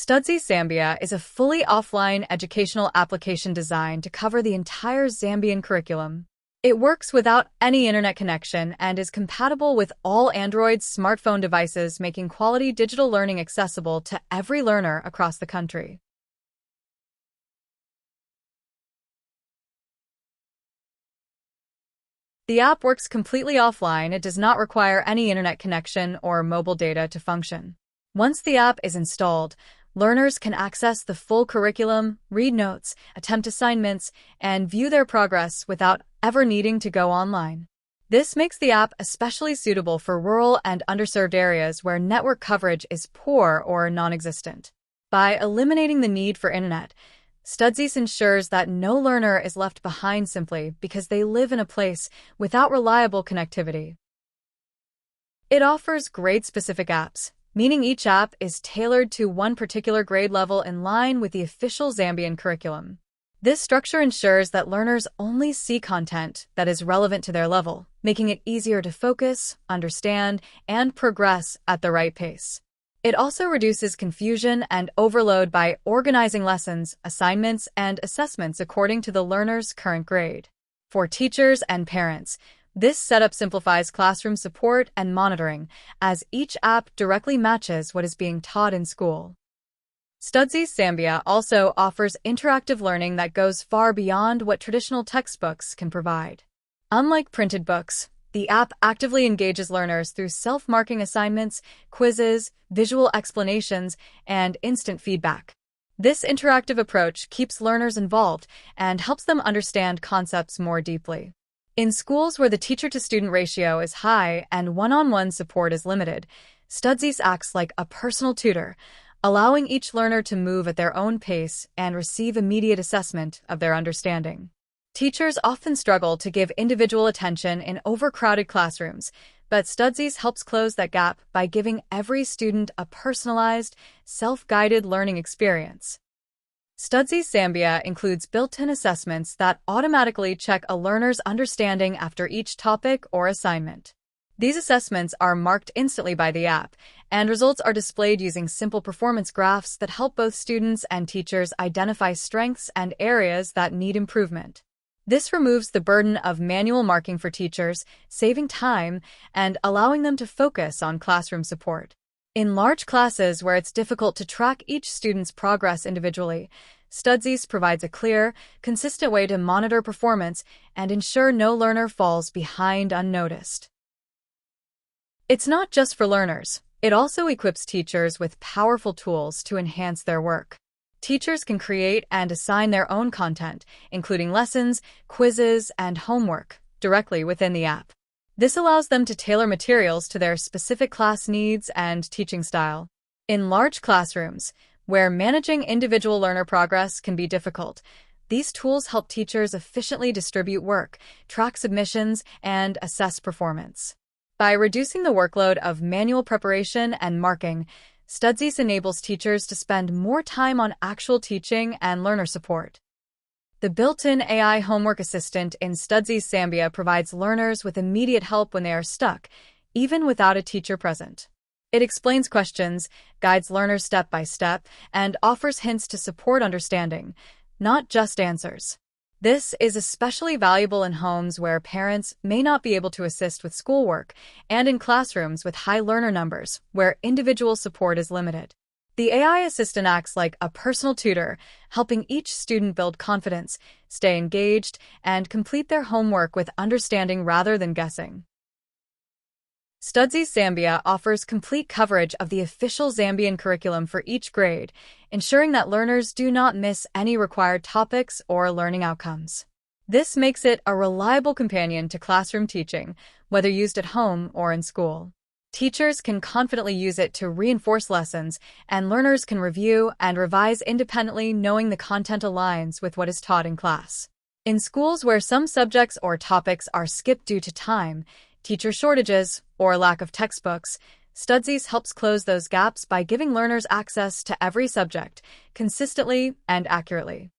Studsys Zambia is a fully offline educational application designed to cover the entire Zambian curriculum. It works without any internet connection and is compatible with all Android smartphone devices, making quality digital learning accessible to every learner across the country. The app works completely offline. It does not require any internet connection or mobile data to function. Once the app is installed, learners can access the full curriculum, read notes, attempt assignments, and view their progress without ever needing to go online. This makes the app especially suitable for rural and underserved areas where network coverage is poor or non-existent. By eliminating the need for internet, Studsys ensures that no learner is left behind simply because they live in a place without reliable connectivity. It offers grade-specific apps, meaning each app is tailored to one particular grade level in line with the official Zambian curriculum. This structure ensures that learners only see content that is relevant to their level, making it easier to focus, understand, and progress at the right pace. It also reduces confusion and overload by organizing lessons, assignments, and assessments according to the learner's current grade. For teachers and parents, this setup simplifies classroom support and monitoring, as each app directly matches what is being taught in school. Studsys Zambia also offers interactive learning that goes far beyond what traditional textbooks can provide. Unlike printed books, the app actively engages learners through self-marking assignments, quizzes, visual explanations, and instant feedback. This interactive approach keeps learners involved and helps them understand concepts more deeply. In schools where the teacher-to-student ratio is high and one-on-one support is limited, Studsys acts like a personal tutor, allowing each learner to move at their own pace and receive immediate assessment of their understanding. Teachers often struggle to give individual attention in overcrowded classrooms, but Studsys helps close that gap by giving every student a personalized, self-guided learning experience. Studsys Zambia includes built-in assessments that automatically check a learner's understanding after each topic or assignment. These assessments are marked instantly by the app, and results are displayed using simple performance graphs that help both students and teachers identify strengths and areas that need improvement. This removes the burden of manual marking for teachers, saving time and allowing them to focus on classroom support. In large classes where it's difficult to track each student's progress individually, Studsys provides a clear, consistent way to monitor performance and ensure no learner falls behind unnoticed. It's not just for learners. It also equips teachers with powerful tools to enhance their work. Teachers can create and assign their own content, including lessons, quizzes, and homework, directly within the app. This allows them to tailor materials to their specific class needs and teaching style. In large classrooms, where managing individual learner progress can be difficult, these tools help teachers efficiently distribute work, track submissions, and assess performance. By reducing the workload of manual preparation and marking, Studsys enables teachers to spend more time on actual teaching and learner support. The built-in AI homework assistant in Studsys Zambia provides learners with immediate help when they are stuck, even without a teacher present. It explains questions, guides learners step by step, and offers hints to support understanding, not just answers. This is especially valuable in homes where parents may not be able to assist with schoolwork and in classrooms with high learner numbers where individual support is limited. The AI assistant acts like a personal tutor, helping each student build confidence, stay engaged, and complete their homework with understanding rather than guessing. Studsys Zambia offers complete coverage of the official Zambian curriculum for each grade, ensuring that learners do not miss any required topics or learning outcomes. This makes it a reliable companion to classroom teaching, whether used at home or in school. Teachers can confidently use it to reinforce lessons, and learners can review and revise independently, knowing the content aligns with what is taught in class. In schools where some subjects or topics are skipped due to time, teacher shortages, or lack of textbooks, Studsys helps close those gaps by giving learners access to every subject, consistently and accurately.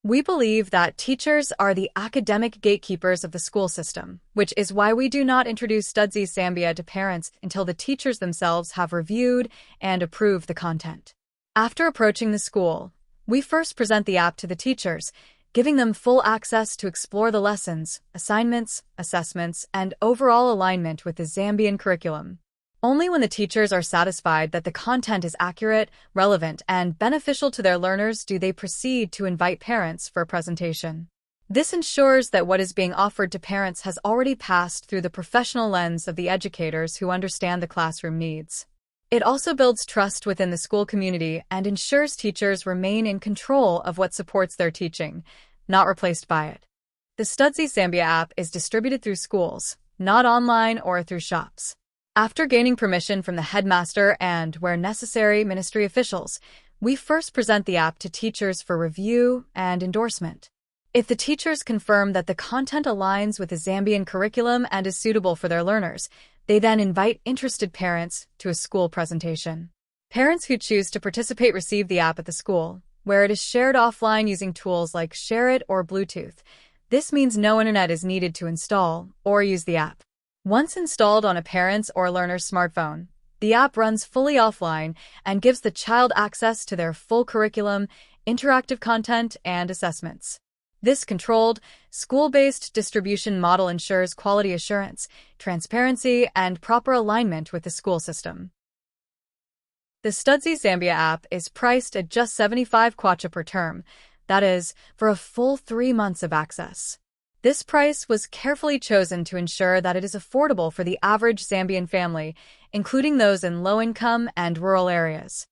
We believe that teachers are the academic gatekeepers of the school system, which is why we do not introduce Studsys Zambia to parents until the teachers themselves have reviewed and approved the content. After approaching the school, we first present the app to the teachers, giving them full access to explore the lessons, assignments, assessments, and overall alignment with the Zambian curriculum. Only when the teachers are satisfied that the content is accurate, relevant, and beneficial to their learners do they proceed to invite parents for a presentation. This ensures that what is being offered to parents has already passed through the professional lens of the educators who understand the classroom needs. It also builds trust within the school community and ensures teachers remain in control of what supports their teaching, not replaced by it. The Studsys Zambia app is distributed through schools, not online or through shops. After gaining permission from the headmaster and, where necessary, ministry officials, we first present the app to teachers for review and endorsement. If the teachers confirm that the content aligns with the Zambian curriculum and is suitable for their learners, they then invite interested parents to a school presentation. Parents who choose to participate receive the app at the school, where it is shared offline using tools like Share It or Bluetooth. This means no internet is needed to install or use the app. Once installed on a parent's or learner's smartphone, the app runs fully offline and gives the child access to their full curriculum, interactive content, and assessments. This controlled, school-based distribution model ensures quality assurance, transparency, and proper alignment with the school system. The Studsys Zambia app is priced at just 75 kwacha per term, that is, for a full 3 months of access. This price was carefully chosen to ensure that it is affordable for the average Zambian family, including those in low-income and rural areas.